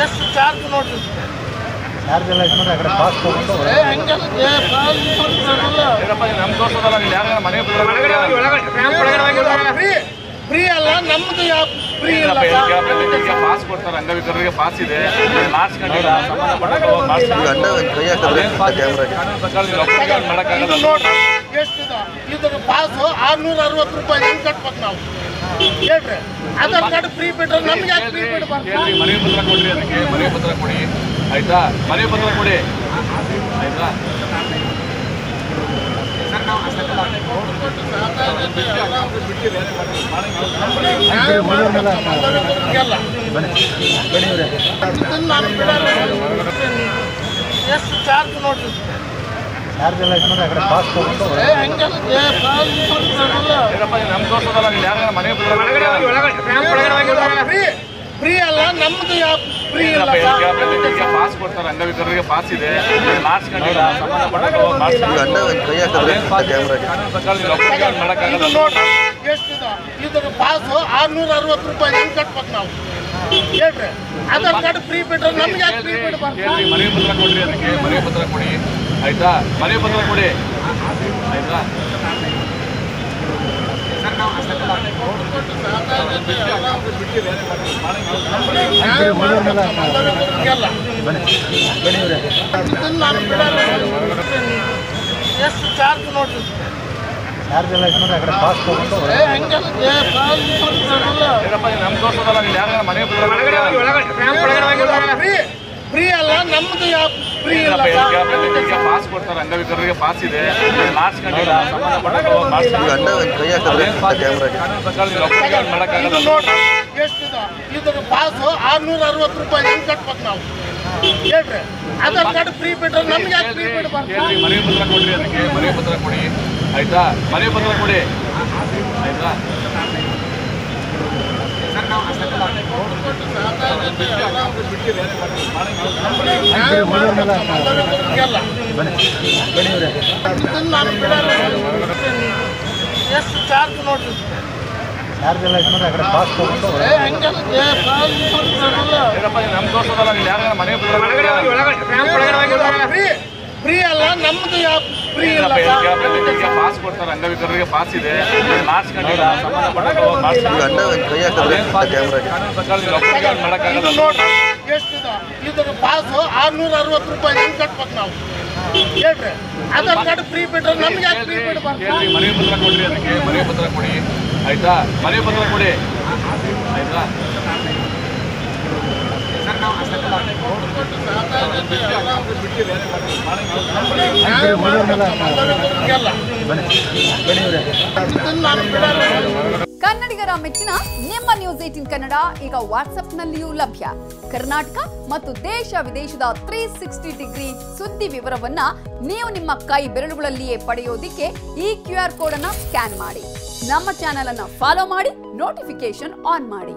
ಎಷ್ಟು ಚಾರ್ಜ್ ನೋಡ್ರಿ ಚಾರ್ಜ್ ಎಲ್ಲ ಇಟ್ಕೊಂಡ್ರೆ ಆ ಕಡೆ ಪಾಸ್ ತಗೊಂಡು ಫ್ರೀ ಅಲ್ಲ ನಮ್ದು ಯಾವ ಫ್ರೀ ಇಲ್ಲ ಪಾಸ್ ಕೊಡ್ತಾರೆ ಅಂಗವಿಕಲರಿಗೆ ಪಾಸ್ ಇದೆ ಇದು ನೋಡ್ರಿ ಎಷ್ಟಿದೆ ಇದ್ರ ಪಾಸ್ 660 ರೂಪಾಯಿ ಹೆಂಗ್ ಕಟ್ಬೇಕು ನಾವು ಹೇಳ್ರಿ ಆಧಾರ್ ಕಾರ್ಡ್ ಫ್ರೀ ಬಿಟ್ರೆ ನಮ್ಗೆ ಯಾಕೆ ಫ್ರೀ ಬಿಡ್ಬಾರ್ದು ಮನೆ ಪತ್ರ ಕೊಡ್ರಿ ಅದಕ್ಕೆ ಮನೆ ಪತ್ರ ಕೊಡಿ ಆಯ್ತಾ ಮನೆ ಪತ್ರ ಕೊಡಿ ಆಯ್ತಾ ಎಷ್ಟು ಚಾರ್ಜ್ ನೋಡ್ರಿ ಚಾರ್ಜ್ ಎಲ್ಲ ಇಟ್ಕೊಂಡ್ರೆ ಆ ಕಡೆ ಪಾಸ್ ತಗೊಂಡು ನಮ್ ತೋರ್ಸೋದಲ್ಲ ನೀವು ಯಾರು ಮನೆ ಫ್ರೀ ಅಲ್ಲ ನಮ್ದು ಯಾವ ಫ್ರೀ ಇಲ್ಲ ಪಾಸ್ ಕೊಡ್ತಾರೆ ಅಂಗವಿಕಲರಿಗೆ ಪಾಸ್ ಇದೆ ಇದು ನೋಡ್ರಿ ಎಷ್ಟಿದೆ ಇದ್ರ ಪಾಸ್ 660 ರೂಪಾಯಿ ಹೆಂಗ್ ಕಟ್ಬೇಕು ನಾವು ಹೇಳ್ರಿ ಆಧಾರ್ ಕಾರ್ಡ್ ಫ್ರೀ ಬಿಟ್ರೆ ನಮ್ಗೆ ಯಾಕೆ ಫ್ರೀ ಬಿಡ್ಬಾರ್ದು ಮನೆ ಪತ್ರ ಕೊಡ್ರಿ ಅದಕ್ಕೆ ಮನೆ ಪತ್ರ ಕೊಡಿ ಆಯ್ತಾ ಮನೆ ಪತ್ರ ಕೊಡಿ ಆಯ್ತಾ ಎಷ್ಟು ಚಾರ್ಜ್ ನೋಡ್ರಿ ಚಾರ್ಜ್ ಎಲ್ಲ ಇಟ್ಕೊಂಡ್ರೆ ಆ ಕಡೆ ಪಾಸ್ ತಗೊಂಡು ನಮ್ ತೋರ್ಸೋದಲ್ಲ ನೀವು ಯಾರು ಮನೆ ಫ್ರೀ ಅಲ್ಲ ನಮ್ದು ಯಾವ ಫ್ರೀ ಇಲ್ಲ ಪಾಸ್ ಕೊಡ್ತಾರೆ ಅಂಗವಿಕಲರಿಗೆ ಪಾಸ್ ಇದೆ ಇದು ನೋಡ್ರಿ ಎಷ್ಟಿದೆ ಇದ್ರ ಪಾಸ್ 660 ರೂಪಾಯಿ ಹೆಂಗ್ ಕಟ್ಬೇಕು ನಾವು ಹೇಳ್ರಿ ಆಧಾರ್ ಕಾರ್ಡ್ ಫ್ರೀ ಬಿಟ್ರೆ ನಮ್ಗೆ ಯಾಕೆ ಫ್ರೀ ಬಿಡ್ಬಾರ್ದು ಮನೆ ಪತ್ರ ಕೊಡ್ರಿ ಅದಕ್ಕೆ ಮನೆ ಪತ್ರ ಕೊಡಿ ಆಯ್ತಾ ಮನೆ ಪತ್ರ ಕೊಡಿ ಆಯ್ತಾ ಎಷ್ಟು ಚಾರ್ಜ್ ನೋಡ್ರಿ ಚಾರ್ಜ್ ಎಲ್ಲ ಇಟ್ಕೊಂಡ್ರೆ ಆ ಕಡೆ ಪಾಸ್ ತಗೊಂಡು ನಮ್ ತೋರ್ಸೋದಲ್ಲ ನೀವು ಯಾರು ಮನೆ ಫ್ರೀ ಅಲ್ಲ ನಮ್ದು ಯಾವ ಫ್ರೀ ಇಲ್ಲ ಪಾಸ್ ಕೊಡ್ತಾರೆ ಅಂಗವಿಕಲರಿಗೆ ಪಾಸ್ ಇದೆ ಇದು ನೋಡ್ರಿ ಎಷ್ಟಿದೆ ಇದ್ರ ಪಾಸ್ 660 ರೂಪಾಯಿ ಹೆಂಗ್ ಕಟ್ಬೇಕು ನಾವು ಹೇಳ್ರಿ ಆಧಾರ್ ಕಾರ್ಡ್ ಫ್ರೀ ಬಿಟ್ರೆ ನಮ್ಗೆ ಯಾಕೆ ಫ್ರೀ ಬಿಡ್ಬಾರ್ದು ಮನೆ ಪತ್ರ ಕೊಡ್ರಿ ಅದಕ್ಕೆ ಮನೆ ಪತ್ರ ಕೊಡಿ ಆಯ್ತಾ ಮನೆ ಪತ್ರ ಕೊಡಿ ಆಯ್ತಾ ಕನ್ನಡಿಗರ ಮೆಚ್ಚಿನ ನಿಮ್ಮ ನ್ಯೂಸ್ 18 ಕನ್ನಡ ಈಗ ವಾಟ್ಸ್ಆಪ್ನಲ್ಲಿಯೂ ಲಭ್ಯ. ಕರ್ನಾಟಕ ಮತ್ತು ದೇಶ ವಿದೇಶದ 360 ಡಿಗ್ರಿ ಸುದ್ದಿ ವಿವರವನ್ನ ನೀವು ನಿಮ್ಮ ಕೈ ಬೆರಳುಗಳಲ್ಲಿಯೇ ಪಡೆಯೋದಿಕ್ಕೆ ಈ QR ಕೋಡ್ ಅನ್ನು ಸ್ಕ್ಯಾನ್ ಮಾಡಿ. ನಮ್ಮ ಚಾನೆಲ್ ಅನ್ನು ಫಾಲೋ ಮಾಡಿ, ನೋಟಿಫಿಕೇಶನ್ ಆನ್ ಮಾಡಿ.